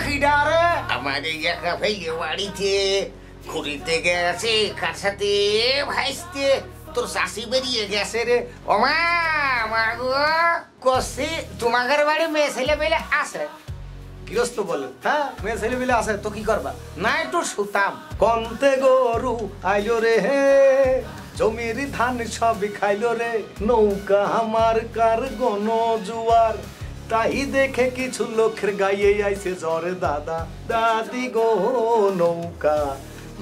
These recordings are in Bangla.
খিডারে আমার এই একা ভাইয়ে বাড়িতে ঘুরিতে গেছে কার সাথে ভাইস্তে তোর শাশি বেরিয়ে গেছে রে ওমা মাগো কষি তোমাদের বাড়ি মেয়ে ছেলে পেলে আসে গৃহস্থ বলে হ্যাঁ মেয়ে ছেলে পেলে আসে তো কি করবা না একটু শুতাম কন্তে গরু আইলো রে হে জমির ধান সবই খাইলো রে নৌকা আমার কার গণ জুয়ার তাই দেখে কিছু লোকের গাইয়ে আইছে জ্বরে দাদা দাদি গো নৌকা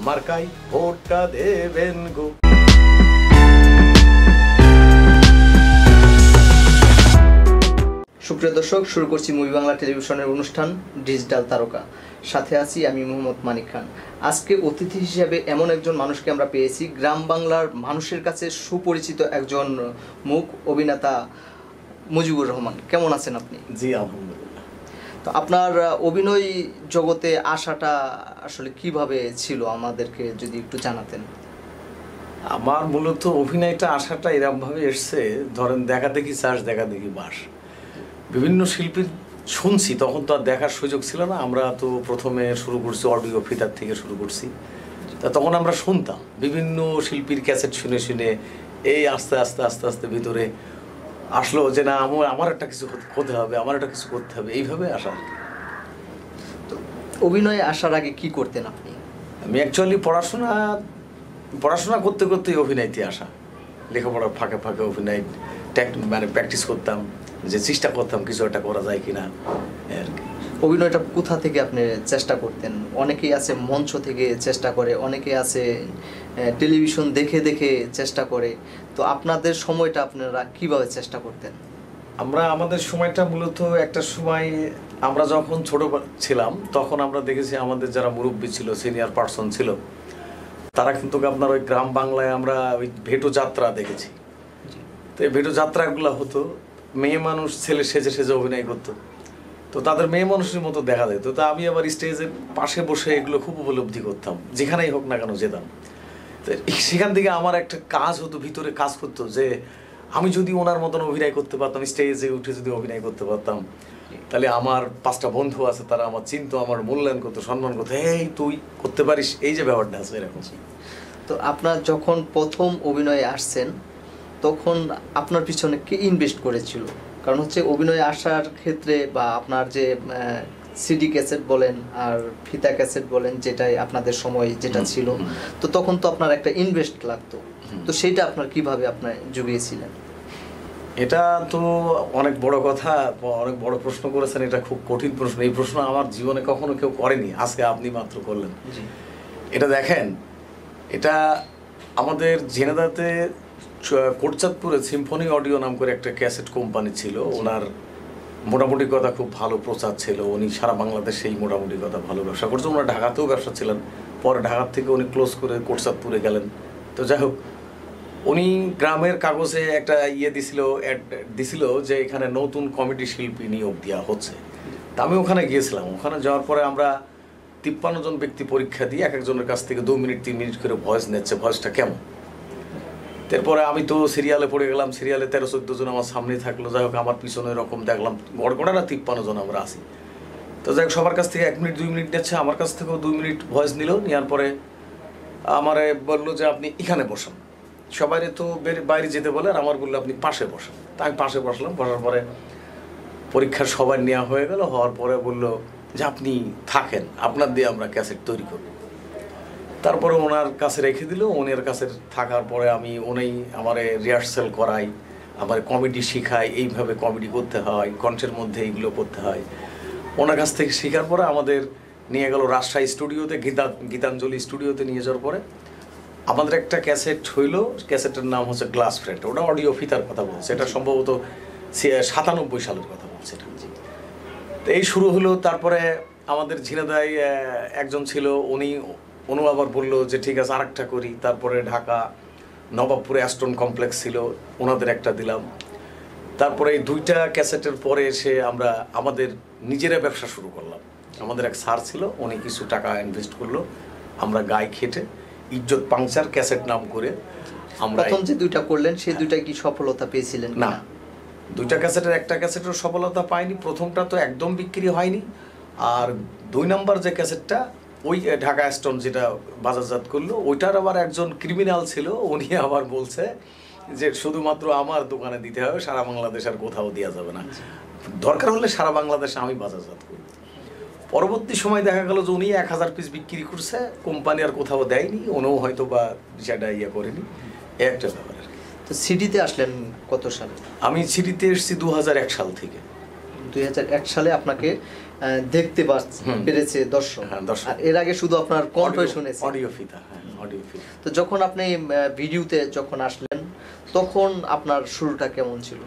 মার্কাই ভোটটা দেবেন গো। সুপ্রিয় দর্শক, শুরু করছি মুভি বাংলা টেলিভিশনের অনুষ্ঠান ডিজিটাল তারকা। সাথে আছি আমি মোহাম্মদ মানিক খান। আজকে অতিথি হিসেবে এমন একজন মানুষকে আমরা পেয়েছি, গ্রাম বাংলার মানুষের কাছে সুপরিচিত একজন মুখ, অভিনেতা মুজিবুর রহমান। কেমন আছেন আপনি? জি আলহামদুলিল্লাহ। তো আপনার অভিনয় জগতে আসাটা আসলে কিভাবে ছিল, আমাদেরকে যদি একটু জানাতেন। আমার মূলত অভিনয়টা আসাটা এরকমভাবে এসছে, ধরেন দেখা দেখি চাষ দেখা দেখি বাস। বিভিন্ন শিল্পীর শুনছি, তখন তো আর দেখার সুযোগ ছিল না। আমরা তো প্রথমে শুরু করছি অডিও ফিতার থেকে শুরু করছি। তা তখন আমরা শুনতাম বিভিন্ন শিল্পীর ক্যাসেট শুনে শুনে এই আস্তে আস্তে আস্তে আস্তে ভিতরে আসলো যে না আমার একটা কিছু হতে হবে, আমার একটা কিছু করতে হবে, এইভাবে আসা। তো অভিনয়ে আসার আগে কি করতেন আপনি? আমি অ্যাকচুয়ালি পড়াশোনা করতে করতেই অভিনয়তে আসা। লেখাপড়ার ফাঁকে ফাঁকে অভিনয় মানে প্র্যাকটিস করতাম, যে চেষ্টা করতাম কিছু একটা করা যায় কিনা আর কি। অভিনয়টা কোথা থেকে আপনি চেষ্টা করতেন? অনেকেই আছে মঞ্চ থেকে চেষ্টা করে, অনেকে আছে টেলিভিশন দেখে দেখে চেষ্টা করে। তো আপনাদের সময়টা আপনারা কিভাবে চেষ্টা করতেন? আমাদের সময়টা মূলত একটা সময়, আমরা যখন ছোট ছিলাম তখন আমরা দেখেছি আমাদের যারা মুরব্বী ছিল, সিনিয়র পার্সন ছিল, তারা কিন্তু আপনার ওই গ্রাম বাংলায় আমরা ওই ভেটো যাত্রা দেখেছি। তো এই ভেটো যাত্রাগুলো হতো, মেয়ে মানুষ ছেলে সেজে সেজে অভিনয় করতো। তো তাদের মেয়ে মানুষের মতো দেখা যেত। তো আমি আবার স্টেজের পাশে বসে এগুলো খুব উপলব্ধি করতাম, যেখানেই হোক না কেন যেতাম। তো সেখান থেকে আমার একটা কাজ হতো, ভিতরে কাজ করতো যে আমি যদি ওনার মতন অভিনয় করতে পারতাম, স্টেজে উঠে যদি অভিনয় করতে পারতাম, তাহলে আমার 5টা বন্ধু আছে, তারা আমার চিনতো, আমার মূল্যায়ন করতো, সম্মান করতো, এই তুই করতে পারিস, এই যে ব্যাপারটা আছে এরকম। তো আপনার যখন প্রথম অভিনয়ে আসছেন তখন আপনার পিছনে কে ইনভেস্ট করেছিল? কারণ হচ্ছে অভিনয়ে আসার ক্ষেত্রে বা আপনার যে সিডি ক্যাসেট বলেন আর ফিতা ক্যাসেট বলেন, যেটাই আপনাদের সময় যেটা ছিল, তো তখন তো আপনার একটা ইনভেস্ট লাগতো। তো সেইটা আপনার কিভাবে আপনার জুগিয়েছিলেন? এটা তো অনেক বড় কথা, অনেক বড় প্রশ্ন করেছেন। এটা খুব কঠিন প্রশ্ন। এই প্রশ্ন আমার জীবনে কখনো কেউ করেনি, আজকে আপনি মাত্র করলেন। এটা দেখেন, এটা আমাদের ঝিনাইদহে কোটচাঁদপুরে সিম্ফনি অডিও নাম করে একটা ক্যাসেট কোম্পানি ছিল। ওনার মোটামুটি কথা খুব ভালো প্রচার ছিল, উনি সারা বাংলাদেশেই মোটামুটি কথা ভালো ব্যবসা করছেন। ওনার ঢাকাতেও ব্যবসা ছিলেন, পরে ঢাকার থেকে উনি ক্লোজ করে কোটচাঁদপুরে গেলেন। তো যাই হোক, উনি গ্রামের কাগজে একটা দিছিল যে এখানে নতুন কমেডি শিল্পী নিয়োগ দেওয়া হচ্ছে। তা আমি ওখানে গিয়েছিলাম। ওখানে যাওয়ার পরে আমরা 53 জন ব্যক্তি পরীক্ষা দিয়ে এক একজনের কাছ থেকে 2 মিনিট 3 মিনিট করে ভয়েস নিচ্ছে, ভয়েসটা কেমন। তারপরে আমি তো সিরিয়ালে পড়ে গেলাম, সিরিয়ালে 13-14 জন আমার সামনেই থাকলো। যাই হোক, আমার পিছনে এরকম দেখলাম গড়গড়ারা 53 জন আমরা আছি। তো যাই হোক, সবার কাছ থেকে 1 মিনিট 2 মিনিট নিচ্ছে, আমার কাছ থেকেও 2 মিনিট ভয়েস নিল। নেওয়ার পরে আমারে বললো যে আপনি এখানে বসেন। সবাই তো বাইরে যেতে বলে, আর আমার বললো আপনি পাশে বসেন। তা আমি পাশে বসলাম। বসার পরে পরীক্ষার সবাই নেওয়া হয়ে গেল। হওয়ার পরে বললো যে আপনি থাকেন, আপনার দিয়ে আমরা ক্যাসেট তৈরি করব। তারপরে ওনার কাছে রেখে দিল। ওনার কাছে থাকার পরে উনি আমারে রিহার্সাল করাই, আমার কমেডি শিখাই, এইভাবে কমেডি করতে হয়, কণ্ঠের মধ্যে এইগুলো করতে হয়। ওনার কাছ থেকে শেখার পরে আমাদের নিয়ে গেল রাজশাহী স্টুডিওতে, গীতাঞ্জলি স্টুডিওতে নিয়ে যাওয়ার পরে আমাদের একটা ক্যাসেট হইলো। ক্যাসেটের নাম হচ্ছে গ্লাস ফ্রেন্ড। ওটা অডিও ফিতার কথা বলছে, এটা সম্ভবত 97 সালের কথা বলছে এটা। তো এই শুরু হলো। তারপরে আমাদের ঝিনাইদহে একজন ছিল, উনি আবার বললো যে ঠিক আছে আরেকটা করি। তারপরে ঢাকা নবাবপুরে অ্যাস্টন কমপ্লেক্স ছিল, ওনাদের একটা দিলাম। তারপরে এই 2টা ক্যাসেটের পরে এসে আমরা আমাদের নিজেরা ব্যবসা শুরু করলাম। আমাদের এক স্যার ছিল, উনি কিছু টাকা ইনভেস্ট করলো। আমরা গায়ে খেটে ইজ্জত পাংচার ক্যাসেট নাম করে আমরা প্রথম যে 2টা করলেন, সেই 2টা কি সফলতা পেয়েছিলেন? না, 2টা ক্যাসেটের একটা ক্যাসেটের সফলতা পাইনি। প্রথমটা তো একদম বিক্রি হয়নি। আর 2 নম্বর যে ক্যাসেটটা ওই ঢাকা স্টোন যেটা বাজারজাত করলো, ওইটার আবার একজন ক্রিমিনাল ছিল, উনি আবার বলছে যে শুধুমাত্র আমার দোকানে দিতে হবে, সারা বাংলাদেশ আর কোথাও দেওয়া যাবে না, দরকার হলে সারা বাংলাদেশে আমি বাজারজাত করব। পরবর্তী সময় দেখা গেল যে উনি 1000 পিস বিক্রি করছে, কোম্পানি আর কোথাও দেয়নি, উনিও হয়তো বা সেটা ইয়ে করেনি, একটা ব্যাপার। তো সিডিতে আসলেন কত সালে? আমি সিডিতে এসেছি 2001 সাল থেকে। 2001 সালে আপনাকে দেখতে পেরেছে দর্শক। হ্যাঁ, দর্শক। আর এর আগে শুধু আপনার কণ্ঠই শুনেছে, অডিও ফিতা। হ্যাঁ, অডিও ফিতা। তো যখন আপনি ভিডিওতে যখন আসলেন তখন আপনার শুরুটা কেমন ছিল?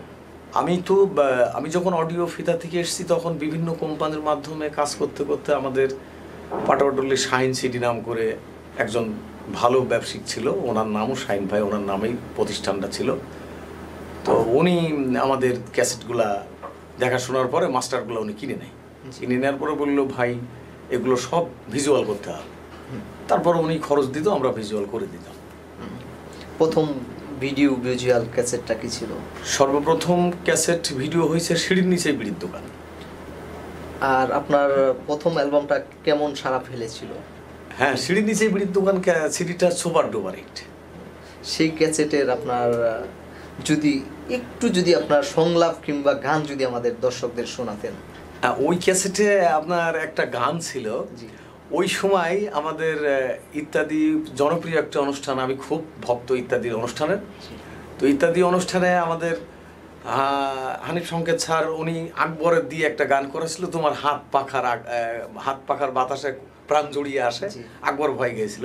আমি যখন অডিও ফিতা থেকে এসেছি তখন বিভিন্ন কোম্পানির মাধ্যমে কাজ করতে করতে আমাদের পাটাপাটুলি শাহিন সিডি নাম করে একজন ভালো ব্যবসায়িক ছিল, ওনার নামও শাহিন ভাই, ওনার নামেই প্রতিষ্ঠানটা ছিল। তো উনি আমাদের ক্যাসেটগুলা দেখাশোনার পরে মাস্টারগুলো উনি কিনে নেয়, কিনে নেওয়ার পরে বললো ভাই এগুলো সব ভিজুয়াল করতে হবে। তারপর উনি খরচ দিত, আমরা ভিজুয়াল করে দিতাম। প্রথম ভিজুয়াল ক্যাসেটটা কি ছিল? সর্বপ্রথম ক্যাসেট ভিডিও হয়েছে সিঁড়ির নিচে বিড়ির দোকান। আর আপনার প্রথম অ্যালবামটা কেমন সাড়া ফেলেছিল? হ্যাঁ, সিঁড়ির নিচে বিড়ির দোকান সিডিটা সুপার ডুপার হিট। সেই ক্যাসেটের আপনার যদি আপনার সংলাপ কিংবা গান যদি আমাদের দর্শকদের শোনাতেন। ওই ক্যাসেটে আপনার একটা গান ছিল, ওই সময় আমাদের ইত্যাদি জনপ্রিয় একটা অনুষ্ঠান, আমি খুব ভক্ত ইত্যাদির অনুষ্ঠানের। তো ইত্যাদি অনুষ্ঠানে আমাদের হানিফ সংকেত স্যার উনি আকবরের দিয়ে একটা গান করেছিল, তোমার হাত পাখার বাতাসে প্রাণ জড়িয়ে আসে, আকবর ভাই গেছিল।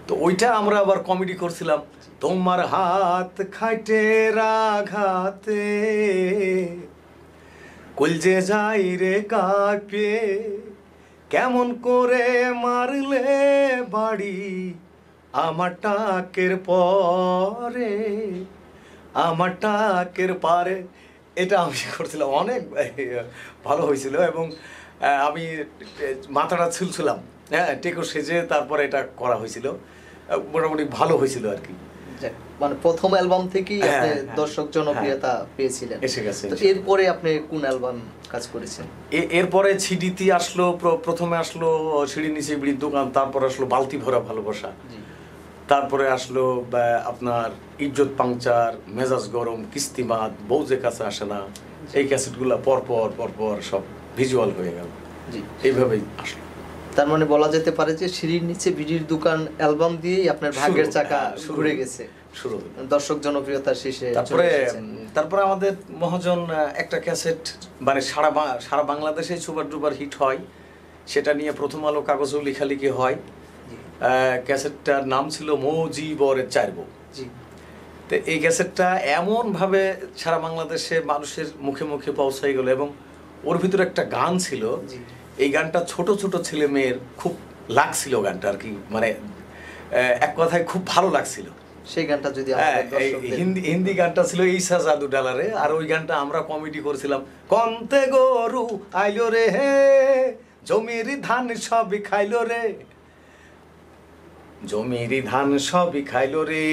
তো ওইটা আমরা আবার কমেডি করছিলাম, তোমার হাত খাইটে রাঘাতে কলজে যাই রে কাঁপে, কেমন করে মারলে বাড়ি আমার টাকের পরে, আমার টাকের পারে। এটা আমি করছিলাম, অনেক ভালো হয়েছিল। এবং আমি মাথাটা ছুলছিলাম, হ্যাঁ, টেকো সেজে তারপরে এটা করা হয়েছিল, মোটামুটি ভালো হয়েছিল আর কি। মানে প্রথম অ্যালবাম থেকেই আপনি দর্শক জনপ্রিয়তা পেয়েছিলেন। এসে গেছে। এরপরে আপনি কোন অ্যালবাম কাজ করেছেন? এরপরে সিডিতে আসলো, প্রথমে আসলো সিঁড়ির নিচে বিড়ির দোকান, তারপর আসলো বালতি ভরা ভালোবাসা, তারপরে আসলো আপনার ইজ্জত পাংচার, মেজাজ গরম, কিস্তিমাত, বউ যে কাছে আসে না। এই ক্যাসেটগুলো পরপর সব ভিজুয়াল হয়ে গেল, এইভাবেই আসলো। তার মানে বলা যেতে পারে যে সিঁড়ির নিচে বিড়ির দোকান অ্যালবাম দিয়েই আপনার ভাগ্যের চাকা ঘুরে গেছে, শুরু দর্শক জনপ্রিয়তার শীর্ষে। তারপরে আমাদের মহাজন একটা ক্যাসেট মানে সারা বাংলাদেশে সুপার ডুপার হিট হয়, সেটা নিয়ে প্রথম আলো কাগজেও লেখালেখি হয়। ক্যাসেটটার নাম ছিল মৌজিবরের 4 বউ। তো এই ক্যাসেটটা এমনভাবে সারা বাংলাদেশে মানুষের মুখে মুখে পৌঁছাই গেল, এবং ওর ভিতরে একটা গান ছিল, এই গানটা ছোট ছোট ছেলে মেয়ের খুব লাগছিল গানটা আর কি, মানে এক কথায় খুব ভালো লাগছিল। সেই গানটা যদি হিন্দি গানটা ছিল ঈশা জাদু ডালারে, আর ওই গানটা আমরা কমেডি করেছিলাম, কন্তে গরু আইলো রে হে, জমির ধান সবই খাইলো রে, জমির ধান সবই খাইলো রে,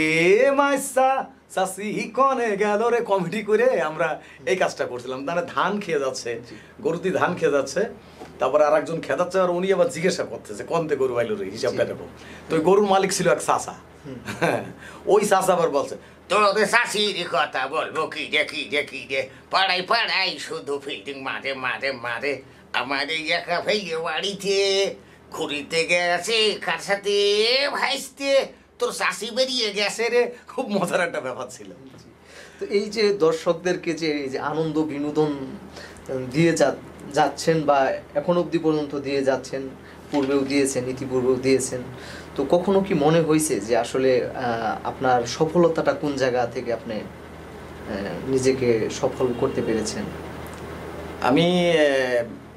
মাইসা চাষি কনে গেল রে, কমেডি করে আমরা এই কাজটা করছিলাম। মানে ধান খেয়ে যাচ্ছে, গরুটি ধান খেয়ে যাচ্ছে, তারপরে আর একজন খেদাচ্ছে, আর উনি আবার জিজ্ঞাসা করতেছে কন্তে গরু আইলো রে, হিসাবটা দেখো। তো ওই গরুর মালিক ছিল এক চাষা, ওই চাষা আবার বলছে, তোদের শাশির কথা বলবো কি যে পাড়াই শুধু ফিল্ডিং মারে আমার এই একা ভাইয়ে বাড়িতে ঘুরিতে গেছে, কার সাথে ভাইস্তে তোর শাশি বেরিয়ে গেছে রে। খুব মজার একটা ব্যাপার ছিল। তো এই যে দর্শকদেরকে যে এই যে আনন্দ বিনোদন দিয়ে যাচ্ছেন বা এখন অবধি পর্যন্ত দিয়ে যাচ্ছেন, পূর্বেও দিয়েছেন, ইতিপূর্বেও দিয়েছেন, তো কখনো কি মনে হয়েছে যে আসলে আপনার সফলতাটা কোন জায়গা থেকে আপনি নিজেকে সফল করতে পেরেছেন?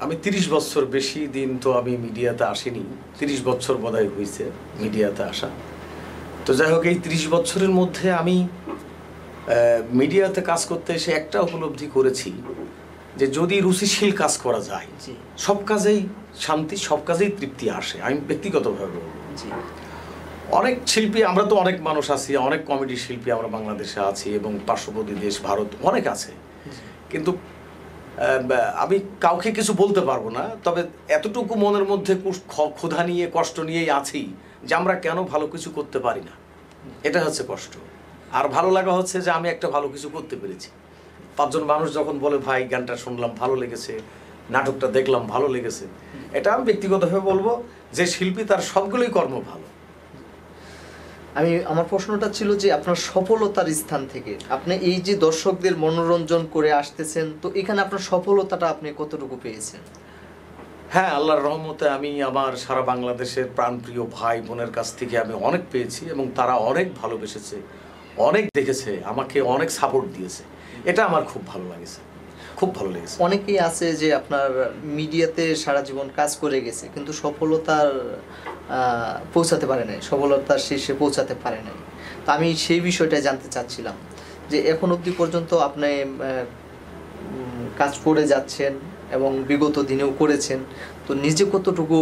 আমি 30 বছর, বেশি দিন তো আমি মিডিয়াতে আসিনি, 30 বছর বোধহয় হয়েছে মিডিয়াতে আসা। তো যাই হোক, এই 30 বছরের মধ্যে আমি মিডিয়াতে কাজ করতে এসে একটা উপলব্ধি করেছি যে যদি রুচিশীল কাজ করা যায়, সব কাজেই শান্তি, সব কাজেই তৃপ্তি আসে। আমি ব্যক্তিগতভাবে বলবো, অনেক শিল্পী, আমরা তো অনেক মানুষ আছি, অনেক কমেডি শিল্পী আমরা বাংলাদেশে আছি, এবং পার্শ্ববর্তী দেশ ভারত অনেক আছে, কিন্তু আমি কাউকে কিছু বলতে পারবো না, তবে এতটুকু মনের মধ্যে ক্ষুধা নিয়ে কষ্ট নিয়েই আছি যে আমরা কেন ভালো কিছু করতে পারি না, এটা হচ্ছে কষ্ট। আর ভালো লাগা হচ্ছে যে আমি একটা ভালো কিছু করতে পেরেছি। 5 জন মানুষ যখন বলে ভাই গানটা শুনলাম ভালো লেগেছে, নাটকটা দেখলাম ভালো লেগেছে, এটা আমি ব্যক্তিগতভাবে বলবো যে শিল্পী তার সবগুলোই কর্ম ভালো। আমার প্রশ্নটা ছিল যে আপনার সফলতার স্থান থেকে আপনি এই যে দর্শকদের মনোরঞ্জন করে আসতেছেন, তো এখানে আপনার সফলতাটা আপনি কতটুকু পেয়েছেন? হ্যাঁ, আল্লাহর রহমতে আমি আমার সারা বাংলাদেশের প্রাণপ্রিয় ভাই বোনের কাছ থেকে আমি অনেক পেয়েছি এবং তারা অনেক ভালোবেসেছে, অনেক দেখেছে, আমাকে অনেক সাপোর্ট দিয়েছে। এটা আমার খুব ভালো লাগেছে, খুব ভালো লেগেছে। অনেকেই আছে যে আপনার মিডিয়াতে সারা জীবন কাজ করে গেছে কিন্তু সফলতার পৌঁছাতে পারে নাই, সফলতার শীর্ষে পৌঁছাতে পারে নাই। তো আমি সেই বিষয়টা জানতে চাচ্ছিলাম যে এখন অবধি পর্যন্ত আপনি কাজ করে যাচ্ছেন এবং বিগত দিনেও করেছেন, তো নিজে কতটুকু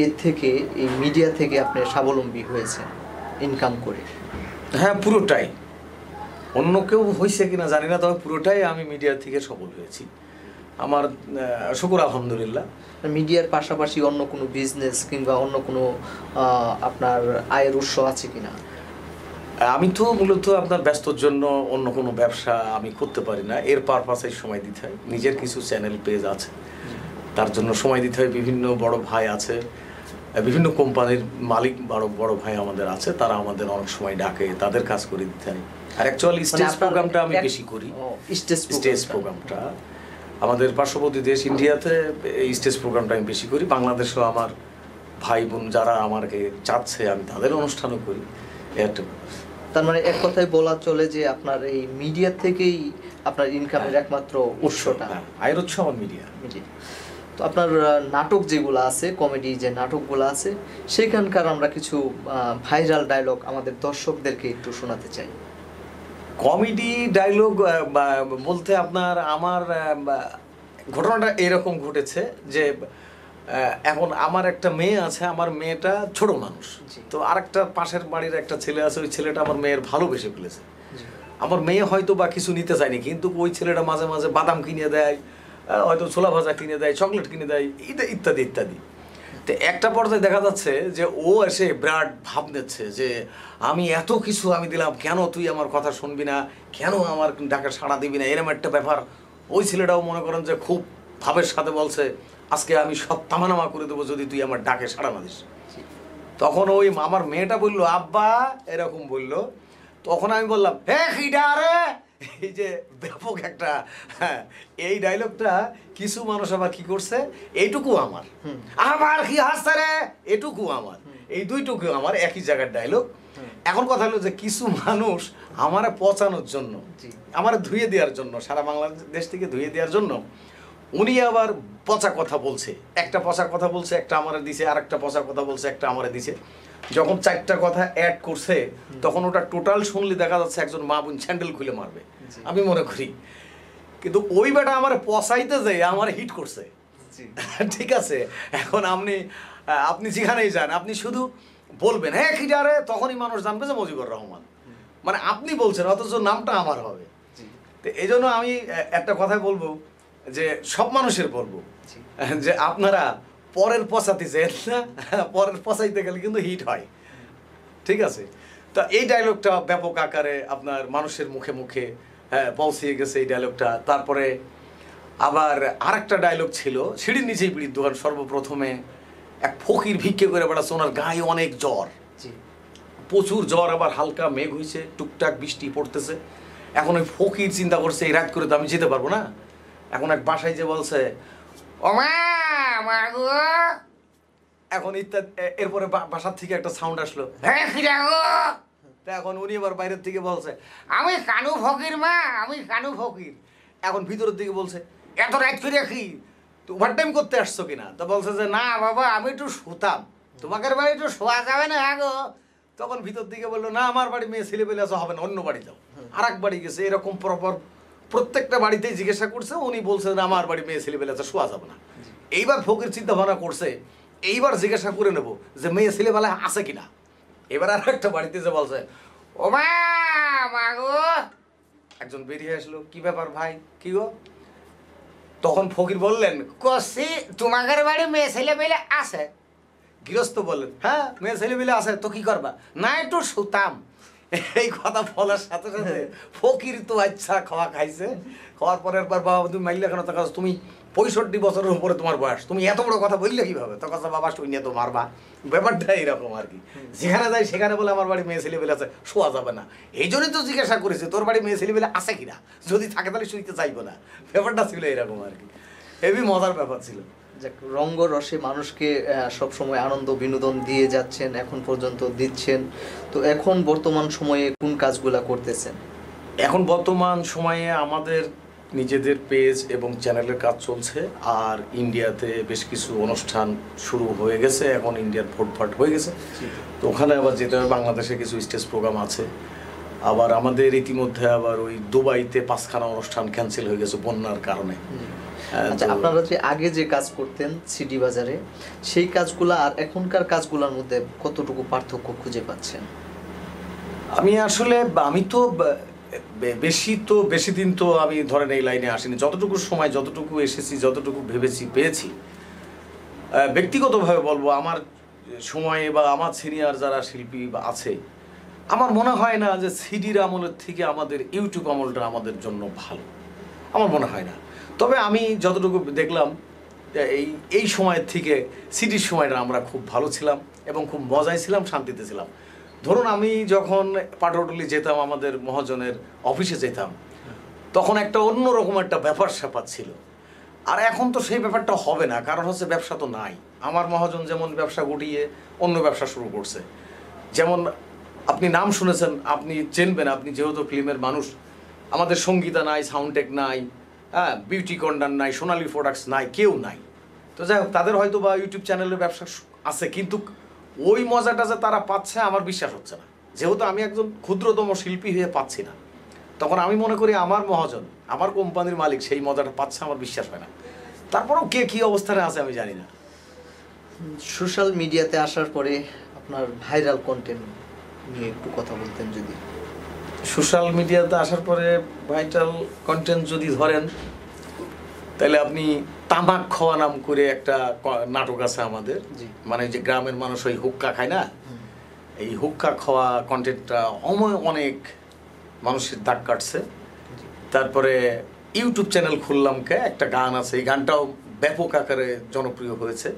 এর থেকে, এই মিডিয়া থেকে আপনি স্বাবলম্বী হয়েছেন ইনকাম করে? হ্যাঁ, পুরোটাই। অন্য কেউ হয়েছে কিনা জানি না, তবে পুরোটাই আমি মিডিয়া থেকে সফল হয়েছি। আমার শুকর আলহামদুলিল্লাহ। মিডিয়ার পাশাপাশি অন্য কোনো বিজনেস কিংবা অন্য কোনো আপনার আয়ের উৎস আছে কিনা? আমি তো মূলত আপনার ব্যস্তর জন্য অন্য কোনো ব্যবসা আমি করতে পারি না, এর পারপাসে সময় দিতে হয়। নিজের কিছু চ্যানেল পেজ আছে, তার জন্য সময় দিতে হয়। বিভিন্ন বড় ভাই আছে, বিভিন্ন কোম্পানির মালিক বড় ভাই আমাদের আছে, তারা আমাদের অনেক সময় ডাকে, তাদের কাজ করে দিতে হয়। আর অ্যাকচুয়ালি স্টেজ প্রোগ্রামটা আমি বেশি করি। স্টেজ প্রোগ্রামটা আমাদের পার্শ্ববর্তী দেশ ইন্ডিয়াতে এই স্টেজ প্রোগ্রামটা আমি বেশি করি। বাংলাদেশেও আমার ভাই বোন যারা আমাকে চাচ্ছে আমি তাদের অনুষ্ঠানও করি। একটা তার মানে এক কথায় বলা চলে যে আপনার এই মিডিয়া থেকেই আপনার ইনকামের একমাত্র উৎসটা, আয়ের উৎস আমার মিডিয়া। তো আপনার নাটক যেগুলো আছে, কমেডি যে নাটকগুলো আছে, সেখানকার আমরা কিছু ভাইরাল ডায়লগ আমাদের দর্শকদেরকে একটু শোনাতে চাই। কমেডি ডায়লগ বলতে আপনার আমার ঘটনাটা এরকম ঘটেছে যে এখন আমার একটা মেয়ে আছে, আমার মেয়েটা ছোট মানুষ, তো আরেকটা পাশের বাড়ির একটা ছেলে আছে, ওই ছেলেটা আমার মেয়ের ভালোবেসে ফেলেছে। আমার মেয়ে হয়তো বা কিছু নিতে চায়নি, কিন্তু ওই ছেলেটা মাঝে মাঝে বাদাম কিনে দেয়, হয়তো ছোলা ভাজা কিনে দেয়, চকলেট কিনে দেয়, ইত্যাদি ইত্যাদি। তো একটা পর্যায়ে দেখা যাচ্ছে যে ও এসে বিরাট ভাব নিচ্ছে যে আমি এত কিছু আমি দিলাম, কেন তুই আমার কথা শুনবি না, কেন আমার ডাকে সাড়া দিবি না, এরকম একটা ব্যাপার। ওই ছেলেটাও মনে করেন যে খুব ভাবের সাথে বলছে আজকে আমি সব তামানামা করে দেবো যদি তুই আমার ডাকে সাড়া না দিস। তখন ওই আমার মেয়েটা বললো আব্বা এরকম বললো, তখন আমি বললাম হে খিডা রে, এই যে ব্যাপক একটা, হ্যাঁ এই ডায়লগটা কিছু মানুষ আবার কি করছে, এইটুকু আমার, আমার কি হাসছে রে, এটুকু আমার, এই দুইটুকু আমার একই জায়গার ডায়লগ। এখন কথা হলো যে কিছু মানুষ আমারে পচানোর জন্য, আমারে ধুয়ে দেওয়ার জন্য, সারা বাংলাদেশ থেকে ধুয়ে দেওয়ার জন্য উনি আবার পচা কথা বলছে, একটা পচা কথা বলছে, একটা আমারে দিছে, আর একটা পচা কথা বলছে, একটা আমারে দিছে। যখন 4টা কথা অ্যাড করছে তখন ওটা টোটাল শুনলে দেখা যাচ্ছে একজন মা বোন স্যান্ডেল খুলে মারবে, আমি মনে করি। কিন্তু ওই বেটা আমার পচাইতে যাই আমার হিট করছে। ঠিক আছে, এখন আপনি যেখানেই যান আপনি শুধু বলবেন হ্যাঁ খিটারে, তখনই মানুষ জানবে যে মুজিবুর রহমান, মানে আপনি বলছেন, অথচ নামটা আমার হবে। তো এই জন্য আমি একটা কথাই বলবো যে সব মানুষের বলবো যে আপনারা পরের পচাতে যেন না, পরের পচাইতে গেলে কিন্তু হিট হয়। ঠিক আছে, তো এই ডায়লগটা ব্যাপক আকারে আপনার মানুষের মুখে মুখে পৌঁছে গেছে এই ডায়লগটা। তারপরে আবার আরেকটা ডায়লগ ছিল, সিঁড়ির নিচেই বিড়ির দোকান। সর্বপ্রথমে এক ফকির ভিক্ষে করে বেড়াচ্ছে, ওনার গায়ে অনেক জ্বর, প্রচুর জ্বর, আবার হালকা মেঘ হয়েছে, টুকটাক বৃষ্টি পড়তেছে। এখন ওই ফকির চিন্তা করছে এই রাত করে তো আমি যেতে পারবো না, এখন এক বাসায় যে বলছে ও মা মা গো, এখন ইত্যাদি। এরপরে বাসার থেকে একটা সাউন্ড আসলো হ্যাঁ ফিরা গো। এখন উনি এবার বাইরের থেকে বলছে আমি কানু ফকির মা, আমি কানু ফকির। এখন ভিতরের দিকে বলছে এত রাত করে কি তো ওভার টাইম করতে আসছো কিনা? তো বলছে যে না বাবা আমি একটু শুতাম, তোমাদের বাড়ি একটু শোয়া যাবে না গো। তখন ভিতর দিকে বললো না আমার বাড়ি মেয়ে ছেলে পেলে আসা হবে না, অন্য বাড়ি যাও। আর এক বাড়ি গেছে, এরকম পরপর প্রত্যেকটা বাড়িতেই জিজ্ঞাসা করছে, উনি বলছে না আমার বাড়ি মেয়ে ছেলে পেলে আসা শোয়া যাবে না। এইবার ফকির চিন্তা ভাবনা করছে এইবার জিজ্ঞাসা করে নেবো যে মেয়ে ছেলেবেলা আছে কিনা। এবার আর একটা বাড়িতে যে বলছে ও মা মা গো, একজন বেরিয়ে আসলো, কি ব্যাপার ভাই, কি গো? তখন ফকির বললেন, কষি তোমাদের বাড়ি মেয়ে ছেলে পেলে আছে? গৃহস্থ বললেন, হ্যাঁ মেয়ে ছেলে পেলে আছে, তো কি করবা? না একটু শুতাম। এই কথা বলার সাথে সাথে ফকির তো আচ্ছা খাওয়া খাইছে। খাওয়ার পরের পর বাবা তুমি মাইলে কেন? তখন তুমি 65 বছরের উপরে তোমার বয়স, তুমি এত বড় কথা বললে কিভাবে? তখন বাবা শুনিয়ে তো মারবা। ব্যাপারটা এইরকম আর কি। যেখানে যাই সেখানে বলে আমার বাড়ি মেয়ে ছেলে পেলে আছে, শোয়া যাবে না। এই জন্যই তো জিজ্ঞাসা করেছি তোর বাড়ি মেয়ে ছেলে পেলে আছে কিনা, যদি থাকে তাহলে শুইতে চাইবো না। ব্যাপারটা ছিল এরকম আর কি, হেবি মজার ব্যাপার ছিল। যাক, রঙ্গরসে মানুষকে সবসময় আনন্দ বিনোদন দিয়ে যাচ্ছেন, এখন পর্যন্ত দিচ্ছেন। তো এখন বর্তমান সময়ে কোন কাজগুলা করতেছেন? এখন বর্তমান সময়ে আমাদের নিজেদের পেজ এবং চ্যানেলের কাজ চলছে, আর ইন্ডিয়াতে বেশ কিছু অনুষ্ঠান শুরু হয়ে গেছে। এখন ইন্ডিয়ার ভোটভাট হয়ে গেছে, তো ওখানে আবার যেতে হবে। বাংলাদেশে কিছু স্টেজ প্রোগ্রাম আছে, আবার আমাদের ইতিমধ্যে আবার ওই দুবাইতে 5খানা অনুষ্ঠান ক্যান্সেল হয়ে গেছে বন্যার কারণে। আচ্ছা, আপনারা যে আগে যে কাজ করতেন সিডি বাজারে, সেই কাজগুলা আর এখনকার কাজগুলোর মধ্যে কতটুকু পার্থক্য খুঁজে পাচ্ছেন? আমি তো বেশি দিন তো আমি ধরেন এই লাইনে আসিনি। যতটুকু সময়, যতটুকু এসেছি, যতটুকু ভেবেছি পেয়েছি। ব্যক্তিগতভাবে বলবো, আমার সময়ে বা আমার সিনিয়র যারা শিল্পী আছে, আমার মনে হয় না যে সিডির আমলের থেকে আমাদের ইউটিউব আমলটা আমাদের জন্য ভালো, আমার মনে হয় না। তবে আমি যতটুকু দেখলাম এই সময়ের থেকে সিডির সময়টা আমরা খুব ভালো ছিলাম এবং খুব মজায় ছিলাম, শান্তিতে ছিলাম। ধরুন আমি যখন পাটুয়াটুলি যেতাম, আমাদের মহাজনের অফিসে যেতাম, তখন একটা অন্যরকম একটা ব্যাপার স্যাপার ছিল। আর এখন তো সেই ব্যাপারটা হবে না, কারণ হচ্ছে ব্যবসা তো নাই। আমার মহাজন যেমন ব্যবসা গুটিয়ে অন্য ব্যবসা শুরু করছে। যেমন আপনি নাম শুনেছেন, আপনি চেনবেন, আপনি যেহেতু ফিল্মের মানুষ। আমাদের সঙ্গীতা নাই, সাউন্ডটেক নাই, হ্যাঁ, বিউটি কর্নার নাই, সোনালী প্রোডাক্টস নাই, কেউ নাই। তো যাই হোক, তাদের হয়তো বা ইউটিউব চ্যানেলের ব্যবসা আছে, কিন্তু ওই মজাটা যে তারা পাচ্ছে আমার বিশ্বাস হচ্ছে না। যেহেতু আমি একজন ক্ষুদ্রতম শিল্পী হয়ে পাচ্ছি না, তখন আমি মনে করি আমার মহাজন, আমার কোম্পানির মালিক সেই মজাটা পাচ্ছে, আমার বিশ্বাস হয় না। তারপরেও কে কী অবস্থানে আছে আমি জানি না। সোশ্যাল মিডিয়াতে আসার পরে আপনার ভাইরাল কন্টেন্ট নিয়ে একটু কথা বলতেন যদি। সোশ্যাল মিডিয়াতে আসার পরে ভাইরাল কন্টেন্ট যদি ধরেন, তাহলে আপনি তামাক খাওয়া নাম করে একটা নাটক আছে আমাদের, মানে যে গ্রামের মানুষ ওই হুক্কা খায় না, এই হুক্কা খাওয়া কন্টেন্টটা অনেক মানুষের দাগ কাটছে। তারপরে ইউটিউব চ্যানেল খুললাম, একটা গান আছে, এই গানটাও ব্যাপক আকারে জনপ্রিয় হয়েছে।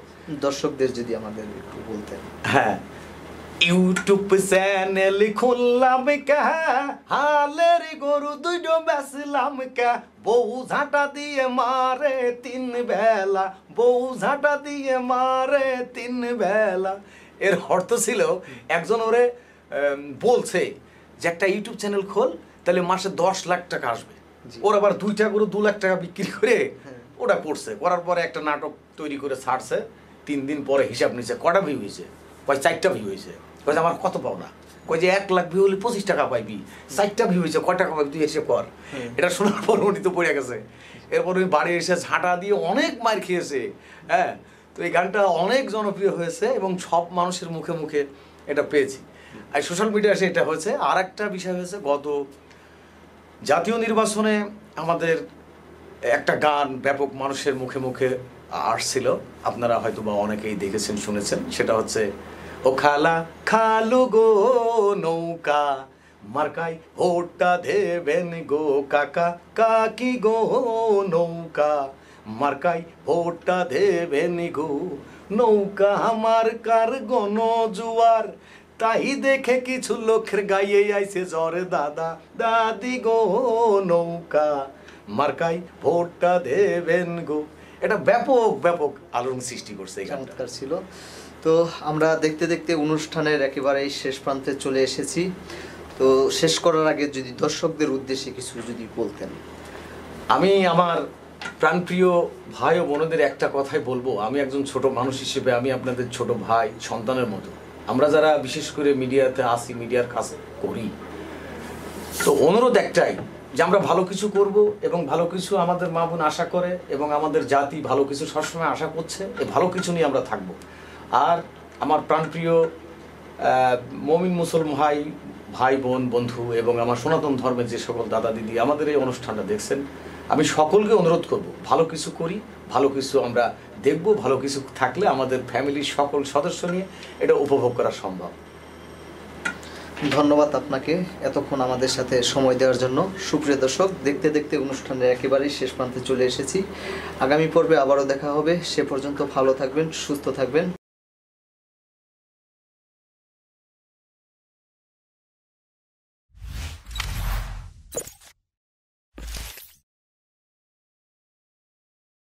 দর্শকদের যদি আমাদের একটু বলতেন। হ্যাঁ, ইউটিউব চ্যানেল খুললাম কা, হালের গরু দুইটো বেচলাম কা, বউ ঝাঁটা দিয়ে মারে 3 বেলা, বউ ঝাঁটা দিয়ে মারে 3 বেলা। এর অর্থ ছিল একজন ওরে বলছে যে একটা ইউটিউব চ্যানেল খোল, তাহলে মাসে 10 লাখ টাকা আসবে। ওর আবার 2টা গরু 2 লাখ টাকা বিক্রি করে ওটা করছে। করার পরে একটা নাটক তৈরি করে ছাড়ছে। 3 দিন পরে হিসাব নিচ্ছে, কটা ভিউ হয়েছে? 4টা ভিউ হয়েছে। কয়েছে আমার কত পাও না? কয়ে যে 1 লাখ ভিউ হলে 25 টাকা পাইবি। 4টা ভিউ হয়েছে, কয় টাকা পাবি তুই এসে কর। এটা শোনার পর উনি তো পড়ে গেছে। এরপর উনি বাড়ি এসে ঝাঁটা দিয়ে অনেক মার খেয়েছে। হ্যাঁ, তো এই গানটা অনেক জনপ্রিয় হয়েছে এবং সব মানুষের মুখে মুখে এটা পেয়েছি। আর সোশ্যাল মিডিয়া এসে এটা হয়েছে। আর একটা বিষয় হয়েছে, গত জাতীয় নির্বাচনে আমাদের একটা গান ব্যাপক মানুষের মুখে মুখে আসছিল, আপনারা হয়তো বা অনেকেই দেখেছেন, শুনেছেন। সেটা হচ্ছে, ও খালা খালু গো নৌকা মার্কাই ভোটটা দেবেন গো কাকা, কাকি গো নৌকা মার্কাই ভোটটা দেবেন গো, নৌকা মার্কার গণ জুয়ার, তাই দেখে কিছু লোকের গায়ে আইছে জ্বরে দাদা দাদি গো, নৌকা মার্কাই ভোটটা দেবেন গো। এটা ব্যাপক আলোড়ন সৃষ্টি করছে। এই গানটা ছিল। তো আমরা দেখতে দেখতে অনুষ্ঠানের একেবারেই শেষ প্রান্তে চলে এসেছি। তো শেষ করার আগে যদি দর্শকদের উদ্দেশ্যে কিছু যদি বলতেন। আমি আমার প্রাণপ্রিয় ভাই ও বোনদের একটা কথাই বলবো, আমি একজন ছোট মানুষ হিসেবে আমি আপনাদের ছোট ভাই, সন্তানের মতো। আমরা যারা বিশেষ করে মিডিয়াতে আসি, মিডিয়ার কাজ করি, তো অনুরোধ একটাই যে আমরা ভালো কিছু করব এবং ভালো কিছু আমাদের মা বোন আশা করে এবং আমাদের জাতি ভালো কিছু সবসময় আশা করছে। এই ভালো কিছু নিয়ে আমরা থাকবো। আর আমার প্রাণপ্রিয় মমিন মুসলমান ভাই ভাই বোন বন্ধু এবং আমার সনাতন ধর্মের যে সকল দাদা দিদি আমাদের এই অনুষ্ঠানটা দেখছেন, আমি সকলকে অনুরোধ করব, ভালো কিছু করি, ভালো কিছু আমরা দেখব, ভালো কিছু থাকলে আমাদের ফ্যামিলির সকল সদস্য নিয়ে এটা উপভোগ করা সম্ভব। ধন্যবাদ আপনাকে এতক্ষণ আমাদের সাথে সময় দেওয়ার জন্য। সুপ্রিয় দর্শক, দেখতে দেখতে অনুষ্ঠানের একেবারেই শেষ প্রান্তে চলে এসেছি। আগামী পর্বে আবারও দেখা হবে। সে পর্যন্ত ভালো থাকবেন, সুস্থ থাকবেন।